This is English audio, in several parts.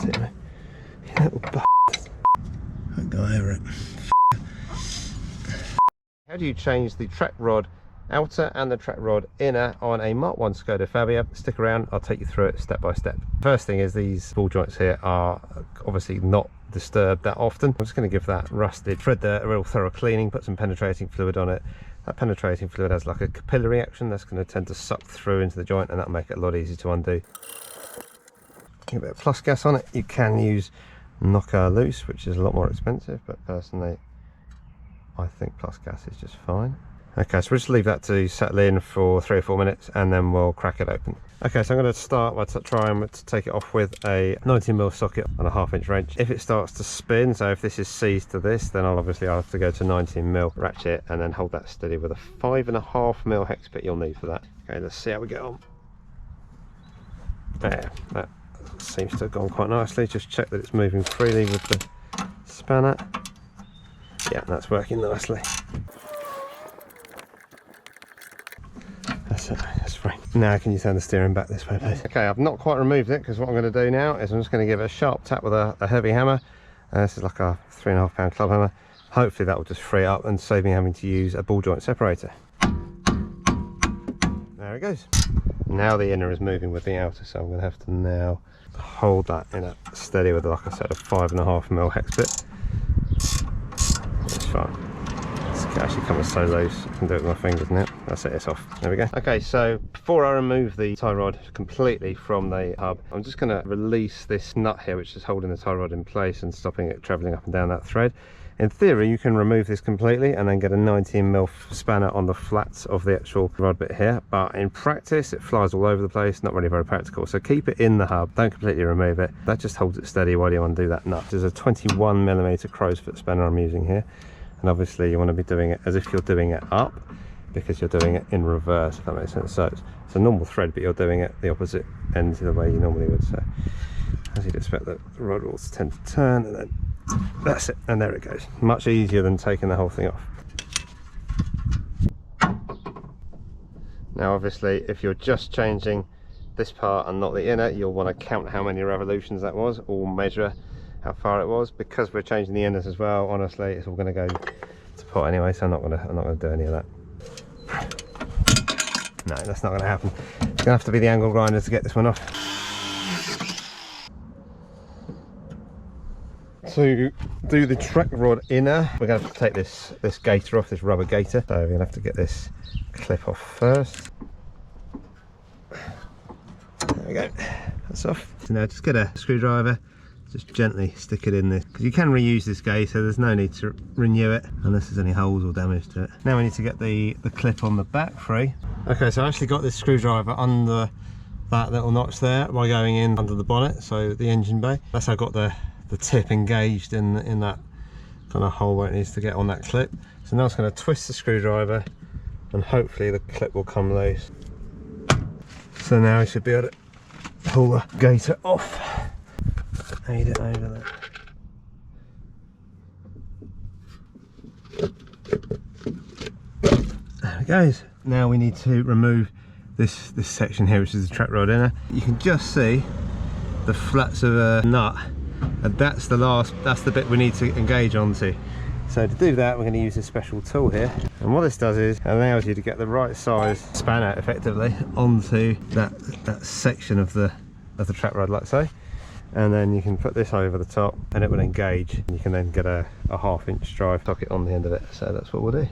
to me. You little bastard. I'll go over it. How do you change the track rod outer and the track rod inner on a Mk1 Skoda Fabia? Stick around, I'll take you through it step by step. First thing is these ball joints here are obviously not disturbed that often. I'm just going to give that rusted thread there a real thorough cleaning, put some penetrating fluid on it. That penetrating fluid has like a capillary action that's going to tend to suck through into the joint, and that'll make it a lot easier to undo. Get a bit of plus gas on it. You can use knocker loose, which is a lot more expensive, but personally I think plus gas is just fine. Okay, so we'll just leave that to settle in for 3 or 4 minutes and then we'll crack it open. Okay, so I'm going to start by trying to take it off with a 19mm socket on a 1/2 inch wrench. If it starts to spin, so if this is seized to this, then I'll have to go to 19mm ratchet and then hold that steady with a 5.5mm hex bit you'll need for that. Okay, let's see how we get on. There, that seems to have gone quite nicely. Just check that it's moving freely with the spanner. Yeah, that's working nicely. That's fine. Now can you turn the steering back this way, please? Okay, I've not quite removed it because what I'm going to do now is I'm just going to give it a sharp tap with a heavy hammer. This is like a 3.5 pound club hammer. Hopefully that will just free it up and save me having to use a ball joint separator. There it goes. Now the inner is moving with the outer, so I'm going to have to now hold that inner steady with, like I said, a 5.5mm hex bit. That's fine. It actually comes so loose, I can do it with my fingers now. That's it, it's off. There we go. Okay, so before I remove the tie rod completely from the hub, I'm just going to release this nut here, which is holding the tie rod in place and stopping it travelling up and down that thread. In theory, you can remove this completely and then get a 19mm spanner on the flats of the actual rod bit here, but in practice it flies all over the place, not really very practical. So keep it in the hub, don't completely remove it. That just holds it steady while you undo that nut. There's a 21mm crow's foot spanner I'm using here, and obviously you want to be doing it as if you're doing it up, because you're doing it in reverse, if that makes sense. So it's a normal thread, but you're doing it the opposite end to the way you normally would. So as you'd expect, the rod will tend to turn, and then that's it, and there it goes. Much easier than taking the whole thing off. Now obviously if you're just changing this part and not the inner, you'll want to count how many revolutions that was, or measure how far it was. Because we're changing the inners as well, honestly it's all going to go to pot anyway, so I'm not going to do any of that. No, that's not going to happen. It's going to have to be the angle grinder to get this one off. To do the track rod inner, we're going to have to take this gaiter off, this rubber gaiter. So we're going to have to get this clip off first. There we go, that's off. So now just get a screwdriver, just gently stick it in this, because you can reuse this gaiter, there's no need to renew it unless there's any holes or damage to it. Now we need to get the clip on the back free. Okay, so I actually got this screwdriver under that little notch there by going in under the bonnet, so the engine bay. That's how I got the tip engaged in that kind of hole where it needs to get on that clip. So now it's going to twist the screwdriver and hopefully the clip will come loose. So now we should be able to pull the gaiter off. Aid it over there. There it goes. Now we need to remove this section here, which is the track rod inner. You can just see the flats of a nut, and that's the bit we need to engage onto. So to do that, we're going to use this special tool here, and what this does is it allows you to get the right size spanner effectively onto that section of the track rod, like so, and then you can put this over the top and it will engage, and you can then get a 1/2 inch drive socket on the end of it. So that's what we'll do.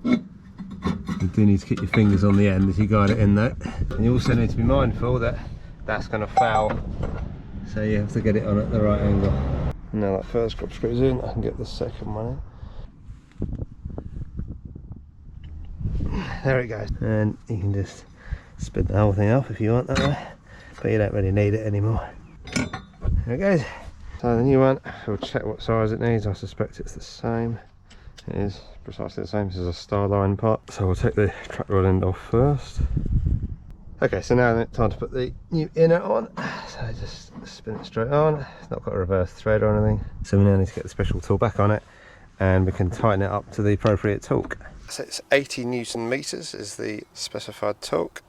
You do need to keep your fingers on the end as you guide it in there, and you also need to be mindful that that's going to foul, so you have to get it on at the right angle. Now that first grip screws in, I can get the second one in. There it goes, and you can just spin the whole thing off if you want that way, but you don't really need it anymore. There it goes. So the new one, we'll check what size it needs. I suspect it's the same. It is precisely the same. This is a star line part, so we'll take the track rod end off first. Okay, so now it's time to put the new inner on. So just spin it straight on. It's not got a reverse thread or anything. So we now need to get the special tool back on it, and we can tighten it up to the appropriate torque. So it's 80 Newton meters is the specified torque.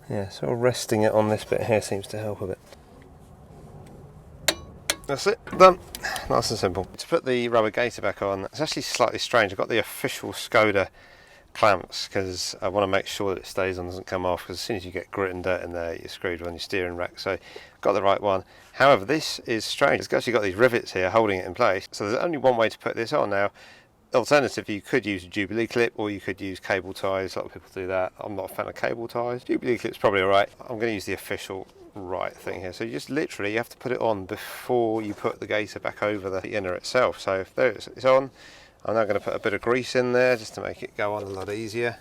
Yeah, sort of resting it on this bit here seems to help a bit. That's it, done. Nice and simple. To put the rubber gaiter back on, it's actually slightly strange. I've got the official Škoda clamps because I want to make sure that it stays on, doesn't come off, because as soon as you get grit and dirt in there, you're screwed on your steering rack. So got the right one. However, this is strange. It's actually got these rivets here holding it in place. So there's only one way to put this on now. Alternative, you could use a Jubilee clip or you could use cable ties. A lot of people do that. I'm not a fan of cable ties. Jubilee clip's probably alright. I'm going to use the official right thing here. So you just literally, you have to put it on before you put the gaiter back over the inner itself. So if there it's on, I'm now going to put a bit of grease in there just to make it go on a lot easier.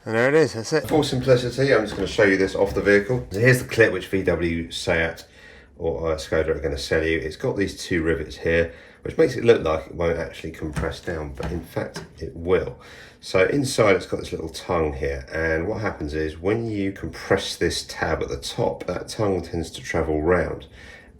And there it is, that's it. For simplicity, I'm just going to show you this off the vehicle. So here's the clip which VW, Seat or Škoda are going to sell you. It's got these two rivets here, which makes it look like it won't actually compress down, but in fact it will. So inside it's got this little tongue here, and what happens is when you compress this tab at the top, that tongue tends to travel round.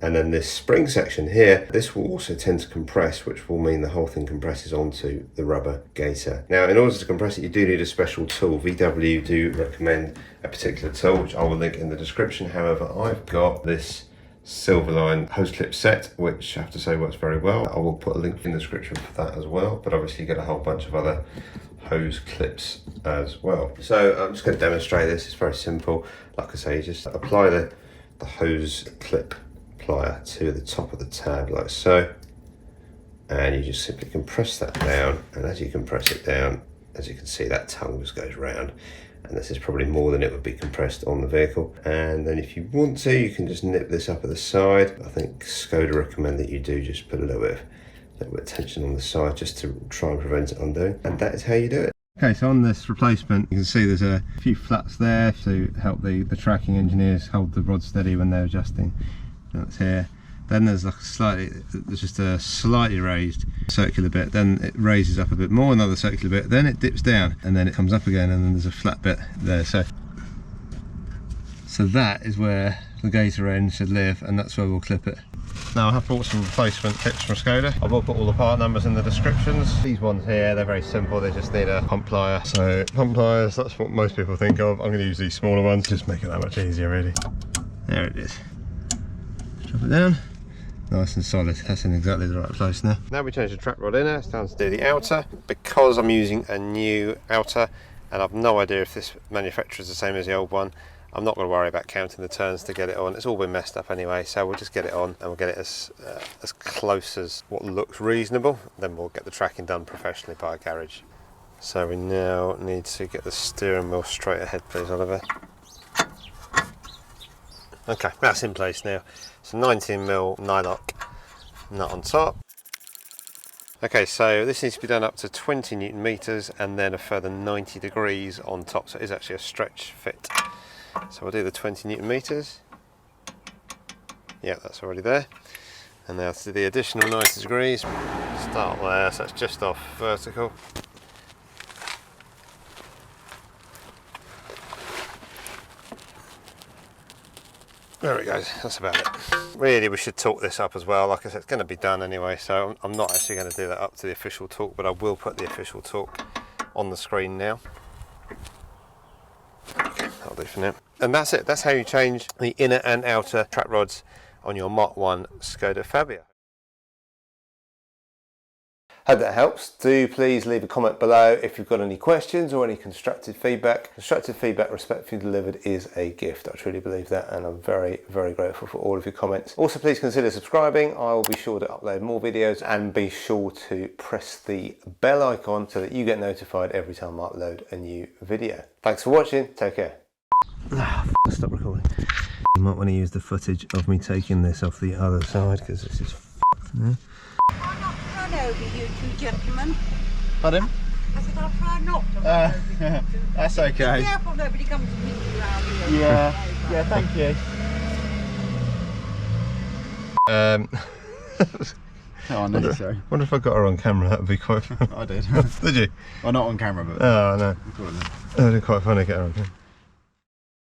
And then this spring section here, this will also tend to compress, which will mean the whole thing compresses onto the rubber gaiter. Now, in order to compress it, you do need a special tool. VW do recommend a particular tool, which I will link in the description. However, I've got this Silverline hose clip set, which I have to say works very well. I will put a link in the description for that as well, but obviously you get a whole bunch of other hose clips as well. So I'm just going to demonstrate this. It's very simple. Like I say, you just apply the hose clip plier to the top of the tab like so, and you just simply compress that down, and as you compress it down, as you can see, that tongue just goes round, and this is probably more than it would be compressed on the vehicle. And then if you want to, you can just nip this up at the side. I think Škoda recommend that you do just put a little bit of tension on the side just to try and prevent it undoing, and that is how you do it. Okay, so on this replacement, you can see there's a few flaps there to help the tracking engineers hold the rod steady when they're adjusting. That's here. Then there's like just a slightly raised circular bit, then it raises up a bit more, another circular bit, then it dips down, and then it comes up again, and then there's a flat bit there. So that is where the gaiter end should live, and that's where we'll clip it. Now I have bought some replacement kits from Škoda. I will put all the part numbers in the descriptions. These ones here, they're very simple, they just need a pump plier. So pump pliers, that's what most people think of. I'm going to use these smaller ones, just make it that much easier really. There it is. Drop it down, nice and solid. That's in exactly the right place now. Now we change the track rod inner, it's time to do the outer. Because I'm using a new outer, and I've no idea if this manufacturer is the same as the old one, I'm not going to worry about counting the turns to get it on. It's all been messed up anyway, so we'll just get it on and we'll get it as close as what looks reasonable. Then we'll get the tracking done professionally by a garage. So we now need to get the steering wheel straight ahead, please, Oliver. Okay, that's in place now. So 19mm nylock nut on top. Okay, so this needs to be done up to 20 Newton meters and then a further 90 degrees on top. So it is actually a stretch fit. So we'll do the 20 Newton meters. Yeah, that's already there. And now to do the additional 90 degrees. Start there, so that's just off vertical. There it goes, that's about it. Really, we should torque this up as well. Like I said, it's going to be done anyway, so I'm not actually going to do that up to the official torque, but I will put the official torque on the screen now. Okay, that'll do for now. And that's it, that's how you change the inner and outer track rods on your Mk1 Skoda Fabia. Hope that helps. Do please leave a comment below if you've got any questions or any constructive feedback. Constructive feedback respectfully delivered is a gift. I truly believe that, and I'm very, very grateful for all of your comments. Also, please consider subscribing. I will be sure to upload more videos, and be sure to press the bell icon so that you get notified every time I upload a new video. Thanks for watching. Take care. Stop recording. You might want to use the footage of me taking this off the other side, because this is f***ed. Over you two gentlemen. Pardon? I said I'll try not to run over you two. That's okay. Be careful nobody comes to meet you around here. Yeah, thank you. How unnecessary. Wonder if I got her on camera, that would be quite fun. I did. Did you? Well, not on camera, but... Oh, no. That would be quite funny to get her on camera.